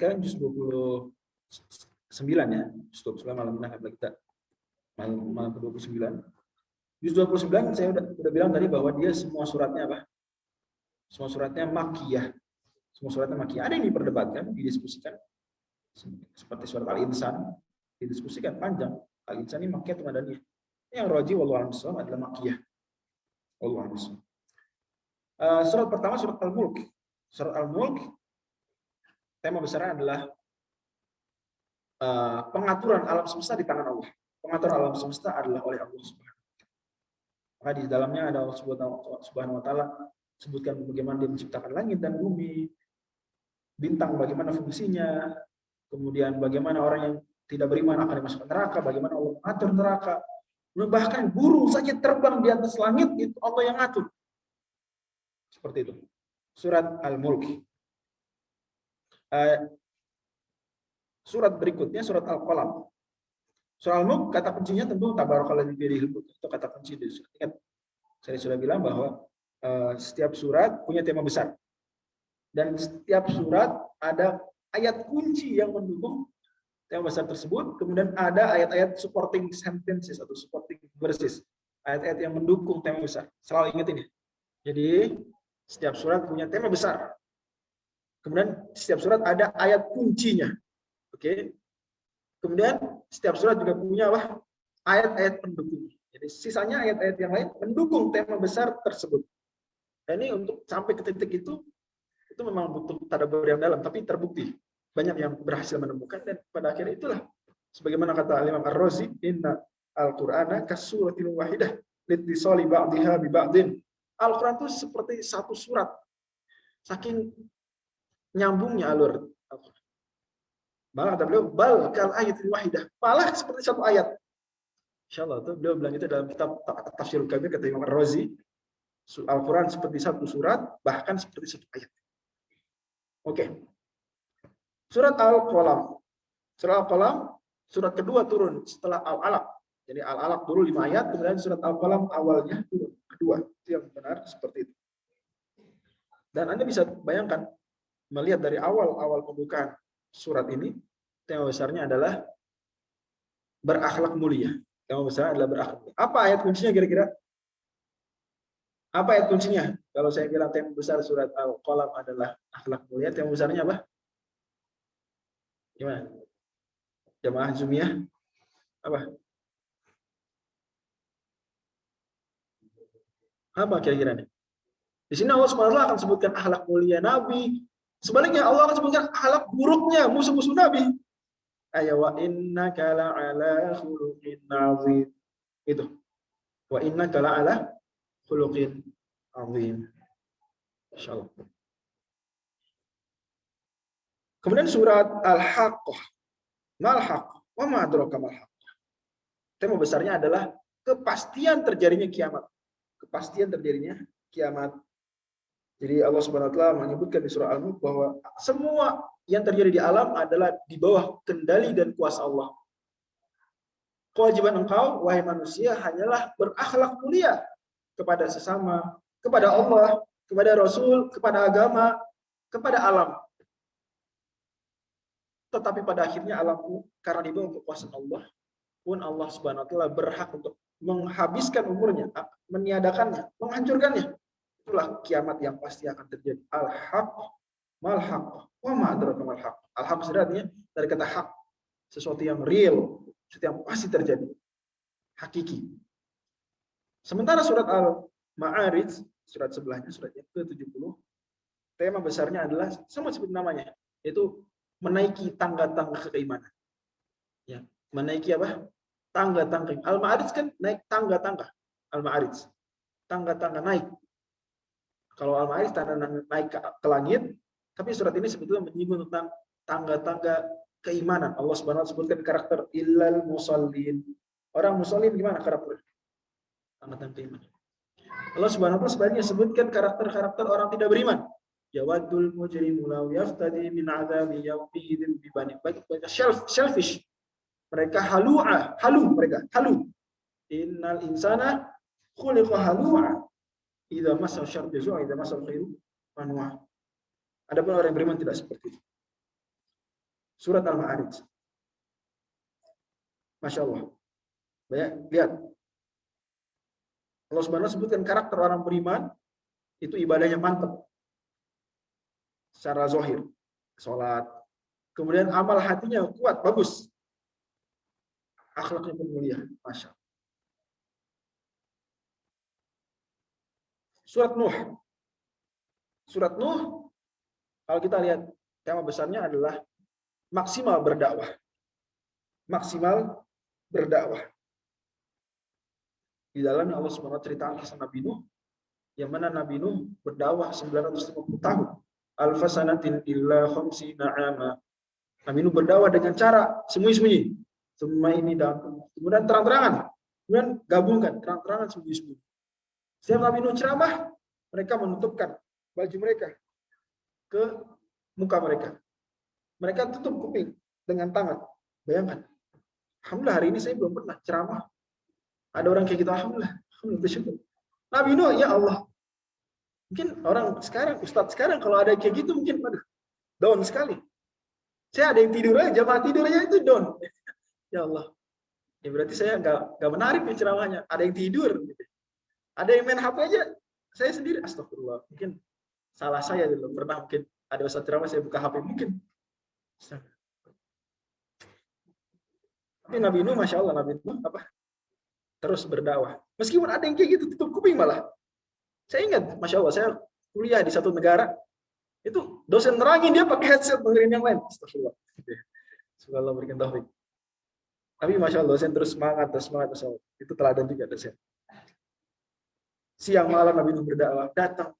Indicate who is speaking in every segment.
Speaker 1: sekarang juz 29 ya. Juz 29 malam ini kita malam ke-29. Juz 29 saya udah bilang tadi bahwa dia semua suratnya apa? Semua suratnya Makkiyah. Semua suratnya Makkiyah. Ada yang diperdebatkan, didiskusikan. Seperti surat Al-Insan didiskusikan panjang. Al-Insan ini Makkiyah atau Madaniyah? Yang rajih wallahu a'lam adalah Makkiyah. Wallahu a'lam. Surat pertama surat Al-Mulk. Surat Al-Mulk tema besarnya adalah pengaturan alam semesta di tangan Allah. Pengaturan alam semesta adalah oleh Allah Subhanahu. Maka di dalamnya ada Allah Subhanahu wa taala sebutkan bagaimana dia menciptakan langit dan bumi, bintang bagaimana fungsinya, kemudian bagaimana orang yang tidak beriman akan dimasukkan neraka, bagaimana Allah mengatur neraka. Bahkan burung saja terbang di atas langit itu Allah yang atur. Seperti itu. Surat Al-Mulk. Surat berikutnya surat Al-Qalam. Surat Al-Mulk kata kuncinya tentu tabarakalladzi biyadihil mulk. Itu kata kunci dari surat. Ingat, saya sudah bilang bahwa setiap surat punya tema besar. Dan setiap surat ada ayat kunci yang mendukung tema besar tersebut. Kemudian ada ayat-ayat supporting sentences atau supporting verses. Ayat-ayat yang mendukung tema besar. Selalu ingat ini. Jadi setiap surat punya tema besar. Kemudian setiap surat ada ayat kuncinya. Oke. Kemudian setiap surat juga punya ayat-ayat pendukung. Jadi sisanya ayat-ayat yang lain mendukung tema besar tersebut. Dan ini untuk sampai ke titik itu memang butuh tadabbur yang dalam, tapi terbukti banyak yang berhasil menemukan dan pada akhirnya itulah sebagaimana kata Imam Ar-Razi, inna al-Qur'ana kasuratil wahidah litisali ba'dihha bi ba'din. Al-Qur'an itu seperti satu surat. Saking nyambungnya alur Al-Qur'an. Malah kata beliau bal kal ayatil wahidah. Malah seperti satu ayat. Insyaallah itu beliau bilang itu dalam kitab Tafsirul Kabir kata Imam Ar-Razi. Al-Quran seperti satu surat, bahkan seperti satu ayat. Oke. Surat Al-Qalam. Surat Al-Qalam, surat kedua turun setelah Al-Alaq. Jadi Al-Alaq dulu 5 ayat, kemudian surat Al-Qalam awalnya turun. Kedua, itu yang benar seperti itu. Dan Anda bisa bayangkan, melihat dari awal pembukaan surat ini, tema besarnya adalah berakhlak mulia. Tema besarnya adalah berakhlak mulia. Apa ayat kuncinya kira-kira? Apa ayat kuncinya? Kalau saya bilang tema besar surat Al-Qalam adalah akhlak mulia, tema besarnya apa? Gimana? Jamaah Zumiyah? Apa? Apa kira-kira nih? Di sini Allah SWT akan sebutkan akhlak mulia Nabi. Sebaliknya Allah akan sebutkan akhlak buruknya musuh-musuh Nabi. Ayat wa innaka la'ala khuluqin 'azim. Itu. Wa innaka la'ala khuluqin 'azim. Insyaallah. Kemudian surat Al-Haqqah. Mal Haqqah. Wa ma adraka mal Haqqah. Tema besarnya adalah kepastian terjadinya kiamat. Kepastian terjadinya kiamat. Jadi Allah Subhanahu wa taala menyebutkan di surah Al-Mulk bahwa semua yang terjadi di alam adalah di bawah kendali dan kuasa Allah. Kewajiban engkau wahai manusia hanyalah berakhlak mulia kepada sesama, kepada Allah, kepada Rasul, kepada agama, kepada alam. Tetapi pada akhirnya alam karena di bawah kekuasaan Allah, pun Allah Subhanahu wa taala berhak untuk menghabiskan umurnya, meniadakannya, menghancurkannya. Itulah kiamat yang pasti akan terjadi. Al-haq mal haq. Wa ma adraka mal haq. Al-haq sebenarnya dari kata hak, sesuatu yang real, sesuatu yang pasti terjadi. Hakiki. Sementara surat Al-Ma'arij, surat sebelahnya, surat yang ke-70, tema besarnya adalah sama seperti namanya, yaitu menaiki tangga-tangga keimanan. Ya, menaiki apa? Tangga-tangga. Al-Ma'arij kan naik tangga-tangga. Al-Ma'arij. Tangga-tangga naik. Kalau Al-Ma'arij tanda naik ke langit, tapi surat ini sebetulnya menyinggung tentang tangga-tangga keimanan. Allah Subhanahu wa taala sebutkan karakter illal musallin. Orang musallin gimana karakter? Tangga-tangga keimanan. Allah Subhanahu wa taala sebenarnya sebutkan karakter-karakter orang tidak beriman. Yawaddul mujrimu law yaftadi min 'adzabi yawmin bi bani. Mereka selfish. Mereka halu mereka. Innal insana khuliqa halu'a. Idza masal syarru jazua, idza masal khairu manwa. Adapun orang yang beriman tidak seperti itu. Surat Al-Ma'arij. Masya Allah. Lihat. Allah Subhanahu sebutkan karakter orang beriman itu ibadahnya mantap. Secara zahir, sholat. Kemudian amal hatinya kuat, bagus. Akhlaknya pun mulia. Masya Allah. Surat Nuh. Surat Nuh, kalau kita lihat tema besarnya adalah maksimal berdakwah. Maksimal berdakwah. Di dalamnya Allah SWT ceritakan kisah Nabi Nuh, yang mana Nabi Nuh berdakwah 950 tahun. Alfasanatin illa khamsina ama. Nabi Nuh berdakwah dengan cara sembunyi-sembunyi. Semua ini dalam kemudian terang-terangan. Kemudian gabungkan terang-terangan sembunyi-sembunyi. Setiap Nabi Nuh ceramah, mereka menutupkan baju mereka ke muka mereka. Mereka tutup kuping dengan tangan. Bayangkan. Alhamdulillah hari ini saya belum pernah ceramah. Ada orang kayak gitu, alhamdulillah. Alhamdulillah bersyukur. Nabi Nuh, ya Allah. Mungkin orang sekarang, ustadz sekarang kalau ada kayak gitu mungkin down sekali. Saya ada yang tidur aja, jamaah tidurnya itu down. Ya Allah. Ya berarti saya nggak menarik nih ceramahnya. Ada yang tidur. Gitu. Ada yang main HP aja. Saya sendiri, astagfirullah. Mungkin salah saya dulu. Pernah mungkin ada ustadz ceramah saya buka HP mungkin. Tapi Nabi Nuh, Masya Allah, Nabi Nuh terus berdakwah. Meskipun ada yang kayak gitu, tutup kuping malah. Saya ingat, Masya Allah, saya kuliah di satu negara, itu dosen nerangin, dia pakai headset dengerin yang lain. Astagfirullah. Semoga Allah berikan taufik. Tapi Masya Allah, dosen terus semangat. Itu teladan juga dosen. Siang malam Nabi Nuh berdakwah, datang.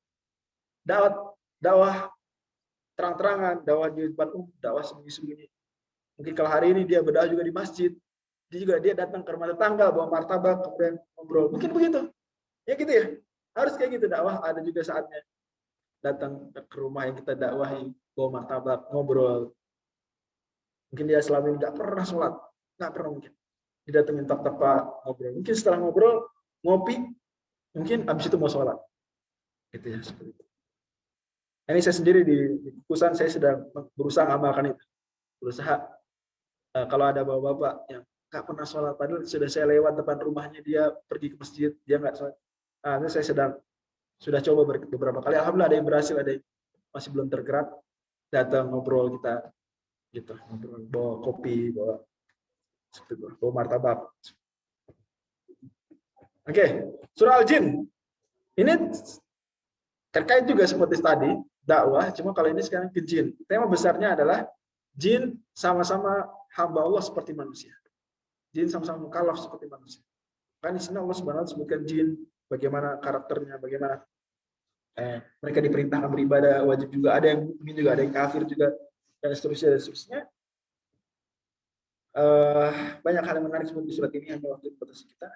Speaker 1: Dakwah terang-terangan, dakwah di depan dakwah sembunyi-sembunyi. Mungkin kalau hari ini dia berdakwah juga di masjid, dia datang ke rumah tetangga, bawa martabak, kemudian ngobrol. Mungkin begitu. Ya gitu ya. Harus kayak gitu dakwah. Ada juga saatnya datang ke rumah yang kita dakwahi, bawa martabak, ngobrol. Mungkin dia selama ini nggak pernah sholat, nggak pernah mungkin. Didatengin tak-tak ngobrol. Mungkin setelah ngobrol, ngopi, mungkin habis itu mau sholat. Gitu ya, seperti itu. Ini saya sendiri di kukusan saya sedang berusaha mengamalkan itu. Berusaha kalau ada bapak-bapak yang nggak pernah sholat, padahal sudah saya lewat depan rumahnya, dia pergi ke masjid, dia nggak sholat. Nah, ini saya sudah coba beberapa kali. Alhamdulillah ada yang berhasil, ada yang masih belum tergerak. Datang ngobrol kita, gitu, ngobrol, bawa kopi, bawa martabak. Oke, surah Al-Jin. Ini terkait juga seperti tadi dakwah, cuma kalau ini sekarang ke jin. Tema besarnya adalah jin sama-sama hamba Allah seperti manusia. Jin sama-sama mukallaf seperti manusia. Kan di sini Allah Subhanahu wa taala sebutkan jin, bagaimana karakternya, bagaimana mereka diperintahkan beribadah, wajib juga, ada yang mukmin juga, ada yang kafir juga, dan seterusnya. Banyak hal yang menarik seperti surat ini, hanya waktu dibatasi kita.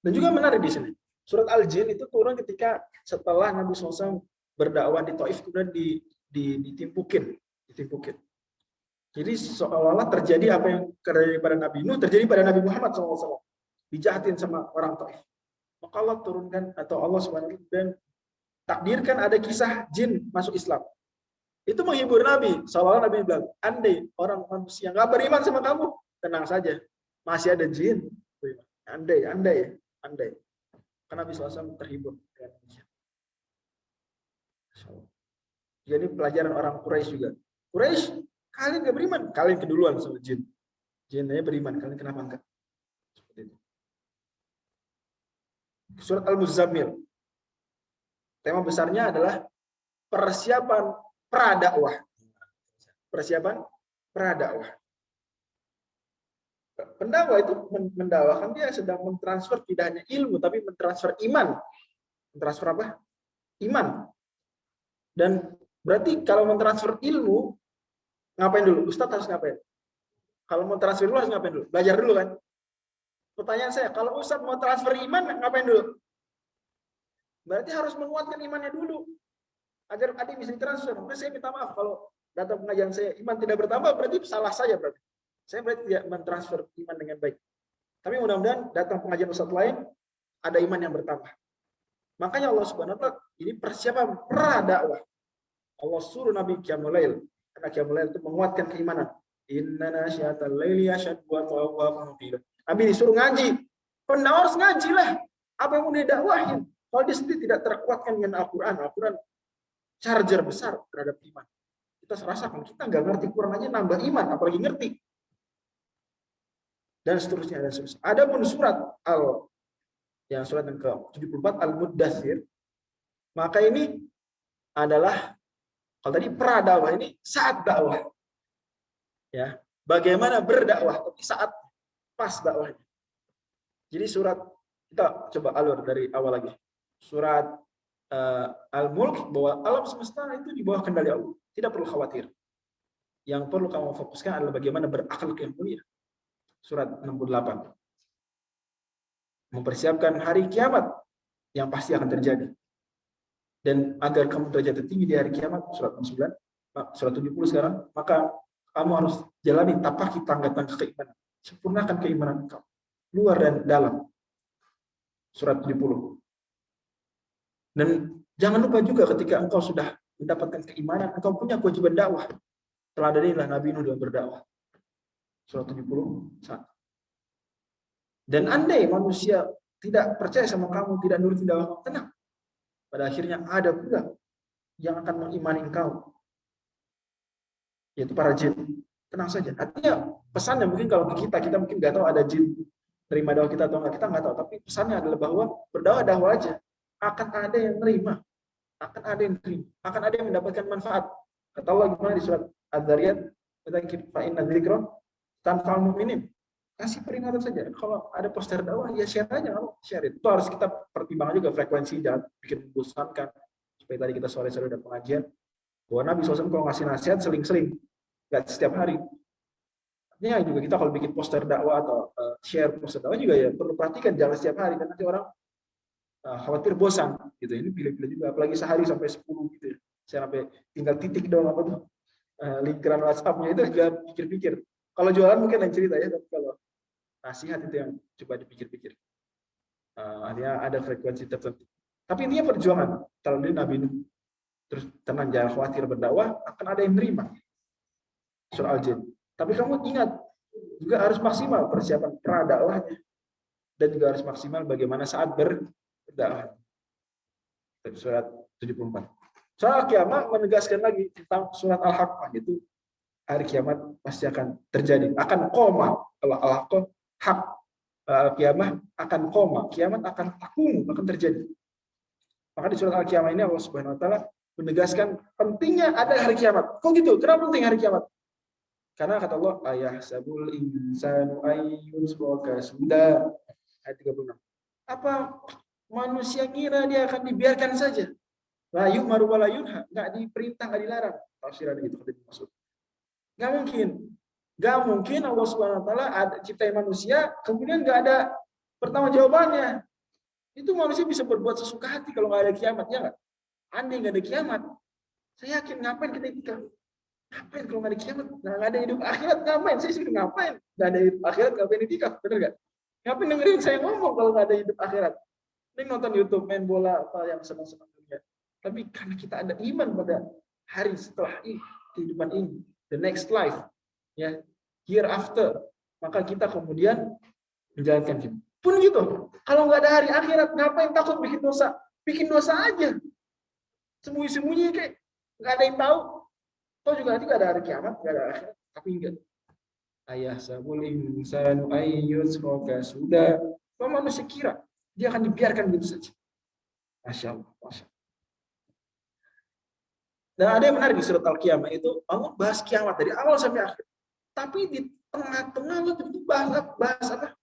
Speaker 1: Dan juga menarik di sini, surat Al-Jin itu turun ketika setelah Nabi SAW berdakwah di Taif, kemudian ditimpukin. Jadi seolah-olah terjadi apa yang terjadi pada Nabi Nuh, terjadi pada Nabi Muhammad SAW. Dijahatin sama orang Taif. Maka Allah turunkan, atau Allah SWT dan takdirkan ada kisah jin masuk Islam. Itu menghibur Nabi. Seolah-olah Nabi bilang, andai orang manusia nggak beriman sama kamu, tenang saja, masih ada jin. Andai. Karena Nabi SAW terhibur dengan demikian. Jadi pelajaran orang Quraisy juga. Quraisy, kalian nggak beriman, kalian keduluan sama jin. Jinnya beriman, kalian kenapa enggak? Seperti itu. Surat Al-Muzammil. Tema besarnya adalah persiapan pradakwah. Persiapan pradakwah. Pendakwah itu mendakwakan, dia sedang mentransfer tidak hanya ilmu, tapi mentransfer iman. Mentransfer apa? Iman. Dan berarti kalau mentransfer ilmu, ngapain dulu? Ustadz harus ngapain? Kalau mau transfer dulu harus ngapain dulu? Belajar dulu kan? Pertanyaan saya, kalau Ustadz mau transfer iman, ngapain dulu? Berarti harus menguatkan imannya dulu. Agar ada bisa ditransfer. Maka saya minta maaf kalau datang pengajian saya iman tidak bertambah, berarti salah saya berarti. Saya berarti tidak mentransfer iman dengan baik. Tapi mudah-mudahan datang pengajian Ustadz lain, ada iman yang bertambah. Makanya Allah Subhanahu wa taala ini persiapan pra dakwah. Allah suruh Nabi qiyamul lail. Karena qiyamul lail itu menguatkan keimanan. Inna nasyiatal laili asyaddu wa tawwafun qila. Nabi disuruh ngaji. Pendakwah harus ngaji lah. Apa yang mau didakwahin? Kalau dia sendiri tidak terkuatkan dengan Al-Quran, Al-Quran charger besar terhadap iman. Kita rasakan, kita nggak ngerti Quran aja nambah iman, apalagi ngerti. Dan seterusnya, dan seterusnya. Adapun surat yang surat yang ke-74 Al-Muddatsir, maka ini adalah kalau tadi pra dakwah, ini saat dakwah. Ya, bagaimana berdakwah tapi saat pas dakwahnya. Jadi surat kita coba alur dari awal lagi. Surat Al-Mulk bahwa alam semesta itu di bawah kendali Allah. Tidak perlu khawatir. Yang perlu kamu fokuskan adalah bagaimana berakhlak yang mulia. Surat 68. Mempersiapkan hari kiamat yang pasti akan terjadi. Dan agar kamu derajat tertinggi di hari kiamat, surat 69, surat 70 sekarang, maka kamu harus jalani tapaki tangga-tangga keimanan. Sempurnakan keimanan kamu. Luar dan dalam. Surat 70. Dan jangan lupa juga ketika engkau sudah mendapatkan keimanan, engkau punya kewajiban dakwah. Teladanilah Nabi Nuh dalam berdakwah. Surat 71. Dan andai manusia tidak percaya sama kamu, tidak nurutin dakwah, tenang. Pada akhirnya ada pula yang akan mengimani engkau, yaitu para jin. Tenang saja. Artinya pesannya mungkin kalau kita mungkin nggak tahu ada jin terima dakwah kita atau enggak, kita nggak tahu. Tapi pesannya adalah bahwa berdakwah aja. Akan ada yang nerima, akan ada yang terima, akan ada yang mendapatkan manfaat. Kata Allah gimana di surat Az-Zariyat, fa inna dzikra tanfa'ul mu'minin. Kasih peringatan saja. Kalau ada poster dakwah, ya share aja, share itu. Harus kita pertimbangkan juga frekuensi dan bikin membosankan. Supaya tadi kita sore-sore ada pengajian, bahwa Nabi SAW kalau ngasih nasihat seling-seling, nggak setiap hari. Artinya juga kita kalau bikin poster dakwah atau share poster dakwah juga ya perlu perhatikan, jangan setiap hari, karena nanti orang khawatir bosan gitu. Ini pilih-pilih juga, apalagi sehari sampai 10 gitu ya. Saya sampai tinggal titik dong apa tuh lingkaran WhatsApp-nya itu juga pikir-pikir. Kalau jualan mungkin lain cerita ya, tapi kalau nasihat itu yang coba dipikir-pikir. Artinya ada frekuensi tertentu. Tapi intinya perjuangan. Kalau dari Nabi Nuh, terus tenang, jangan khawatir berdakwah, akan ada yang menerima. Surah Al-Jin. Tapi kamu ingat juga harus maksimal persiapan pra dakwahnya, dan juga harus maksimal bagaimana saat berdakwah. Surat 74. Soal kiamat menegaskan lagi tentang surat Al-Haqqah, itu hari kiamat pasti akan terjadi, akan koma. Kalau Al-Haqqah hak, kiamat akan koma, kiamat akan takum, akan terjadi. Maka di surat Al-Qiyamah ini Allah Subhanahu wa taala menegaskan pentingnya ada hari kiamat. Kok gitu? Kenapa penting hari kiamat? Karena kata Allah, ayahsabul insanu ayyusraka sudah, ayat 36. Apa manusia kira dia akan dibiarkan saja? La yu'maru wa la yunha, enggak diperintah, enggak dilarang. Tafsiran gitu maksud. Enggak mungkin. Enggak mungkin Allah Subhanahu wa taala ada ciptain manusia kemudian enggak ada pertanggungjawabannya. Itu manusia bisa berbuat sesuka hati kalau enggak ada kiamatnya enggak? Andai enggak ada kiamat, saya yakin ngapain kita itikaf? Ngapain kalau nggak ada kiamat? Nggak ada hidup akhirat, ngapain? Saya sudah ngapain? Nggak ada hidup akhirat, ngapain itikaf? Bener nggak? Ngapain dengerin saya ngomong kalau nggak ada hidup akhirat? Ini nonton YouTube, main bola, apa yang senang-senang dunia. Tapi karena kita ada iman pada hari setelah ini, kehidupan ini, the next life, ya, hereafter, maka kita kemudian menjalankan hidup. Pun gitu, kalau nggak ada hari akhirat, ngapain takut bikin dosa? Bikin dosa aja. Sembunyi-sembunyi kayak nggak ada yang tahu. Tahu juga nanti nggak ada hari kiamat, nggak ada akhirat, tapi enggak. Ayahsabul insanu ayyusraka sudah. Kalau manusia kira dia akan dibiarkan begitu saja. Masya Allah, Masya Allah. Dan ada yang menarik di surat Al-Qiyamah itu, Allah bahas kiamat dari awal sampai akhir. Tapi di tengah-tengah itu bahas apa?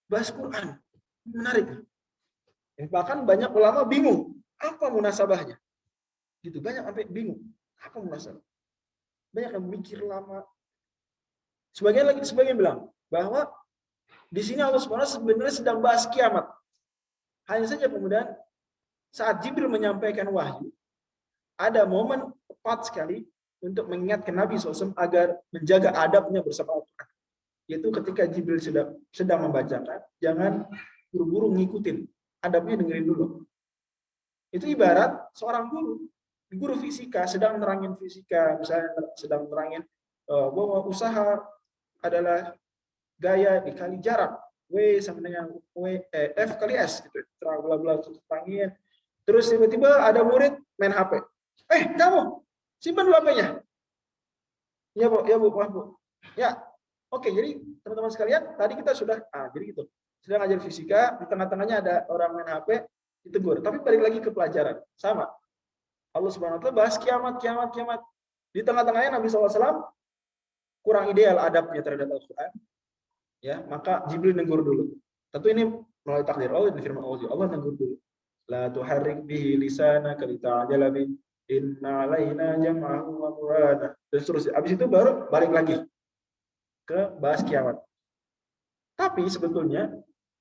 Speaker 1: Bahas Quran. Menarik. Bahkan banyak ulama bingung, apa munasabahnya? Gitu, banyak sampai bingung, apa munasabah? Banyak yang mikir lama. Sebagian bilang bahwa di sini Allah SWT sebenarnya sedang bahas kiamat. Hanya saja kemudian saat Jibril menyampaikan wahyu, ada momen tepat sekali untuk mengingatkan Nabi SAW agar menjaga adabnya bersama Al-Quran. Yaitu ketika Jibril sedang membacakan, jangan buru-buru ngikutin. Adabnya dengerin dulu. Itu ibarat seorang guru fisika sedang nerangin fisika, misalnya sedang nerangin bahwa usaha adalah gaya dikali jarak, W sama dengan F kali S gitu. Bla bla terangin. Terus tiba-tiba ada murid main HP. Kamu simpan dulu HP-nya. Ya Bu, maaf Bu. Ya, oke. Jadi teman-teman sekalian, tadi kita sudah, jadi gitu. Sedang ngajar fisika, di tengah-tengahnya ada orang main HP, ditegur. Tapi balik lagi ke pelajaran, sama. Allah Subhanahu Wa Taala bahas kiamat. Di tengah-tengahnya Nabi SAW kurang ideal adabnya terhadap Al-Quran. Ya, maka Jibril negur dulu. Tentu ini melalui takdir Allah dan firman Allah negur dulu. La tuharrik bihi lisanaka lita'jala bi inna alaina jam'ahu wa qur'ana. Dan seterusnya. Habis itu baru balik lagi ke bahas kiamat. Tapi sebetulnya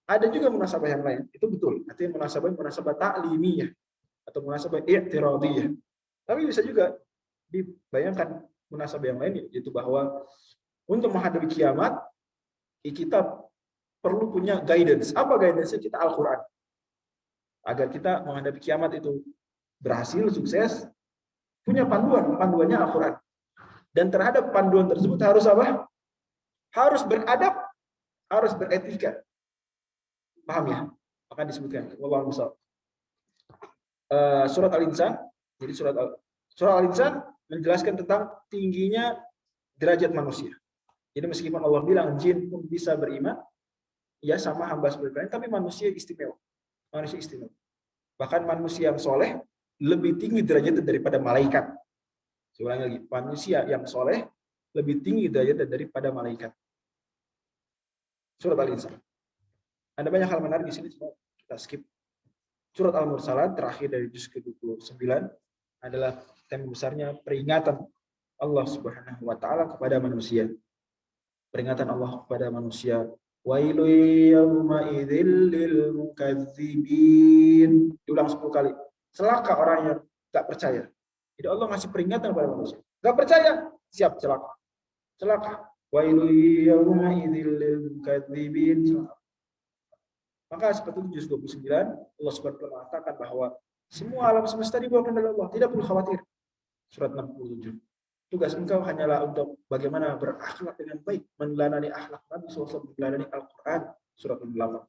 Speaker 1: ada juga munasabah yang lain. Itu betul. Artinya munasabah ta'limiyah atau munasabah i'tiradiyah. Tapi bisa juga dibayangkan munasabah yang lain, yaitu bahwa untuk menghadapi kiamat kita perlu punya guidance. Apa guidance-nya? Kita Al-Quran. Agar kita menghadapi kiamat itu berhasil, sukses, punya panduannya Al-Quran. Dan terhadap panduan tersebut harus apa? Harus beradab, harus beretika. Paham ya? Maka disebutkan. Wallahu a'lam. Surat Al-Insan. Jadi surat Al-Insan menjelaskan tentang tingginya derajat manusia. Jadi meskipun Allah bilang jin pun bisa beriman, ya sama hamba seperti lain, tapi manusia istimewa. Manusia istimewa. Bahkan manusia yang soleh lebih tinggi derajatnya daripada malaikat. Saya ulangi lagi, manusia yang soleh lebih tinggi derajatnya daripada malaikat. Surat Al-Insan. Ada banyak hal menarik di sini, semua kita skip. Surat Al-Mursalat terakhir dari juz ke-29 adalah tema besarnya peringatan Allah Subhanahu wa taala kepada manusia. Peringatan Allah kepada manusia. Wailu yawma idzil lil mukadzibin. Diulang 10 kali. Celaka orang yang enggak percaya. Jadi Allah ngasih peringatan kepada manusia. Enggak percaya, siap celaka. Celaka. Wailu yawma idzil lil mukadzibin. Maka seperti itu juz 29 Allah Subhanahu wa taala mengatakan bahwa semua alam semesta dibawa kendali Allah, tidak perlu khawatir. Surat 67. Tugas engkau hanyalah untuk bagaimana berakhlak dengan baik, meneladani akhlak Nabi SAW, meneladani Al-Quran, surat 8.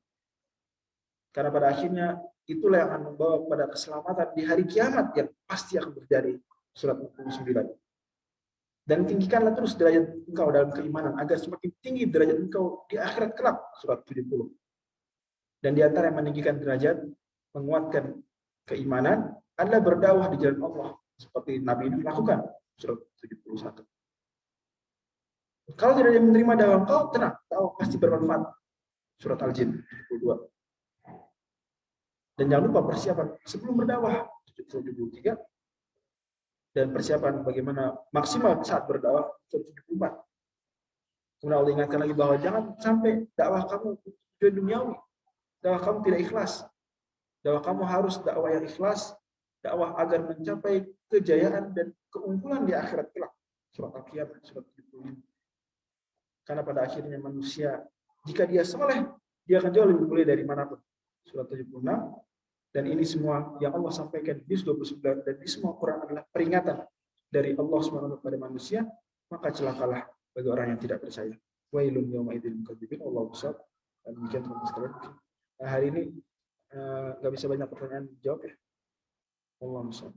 Speaker 1: Karena pada akhirnya itulah yang akan membawa kepada keselamatan di hari kiamat yang pasti akan terjadi, surat 69. Dan tinggikanlah terus derajat engkau dalam keimanan agar semakin tinggi derajat engkau di akhirat kelak, surat 70. Dan di antara yang meninggikan derajat, menguatkan keimanan adalah berdakwah di jalan Allah seperti Nabi Nuh lakukan, surat 71. Kalau tidak menerima dakwah engkau, tenang, dakwah pasti bermanfaat. Surat Al-Jin 72. Dan jangan lupa persiapan sebelum berdakwah, 73. Dan persiapan bagaimana maksimal saat berdakwah, surat 74. Kemudian Allah ingatkan lagi bahwa jangan sampai dakwah kamu tujuan duniawi. Dakwah kamu tidak ikhlas. Dakwah kamu harus dakwah yang ikhlas, dakwah agar mencapai kejayaan dan keunggulan di akhirat kelak. Surat Al-Qiyamah, surat 75. Karena pada akhirnya manusia, jika dia soleh, dia akan jauh lebih mulia dari manapun. Surat 76. Dan ini semua yang Allah sampaikan di 29 dan di semua Quran adalah peringatan dari Allah SWT kepada manusia, maka celakalah bagi orang yang tidak percaya. Wailun yawma idzil mukadzibin. Allahu a'lam. Dan demikian teman-teman sekalian. Hari ini nggak bisa banyak pertanyaan dijawab ya. Allahu a'lam.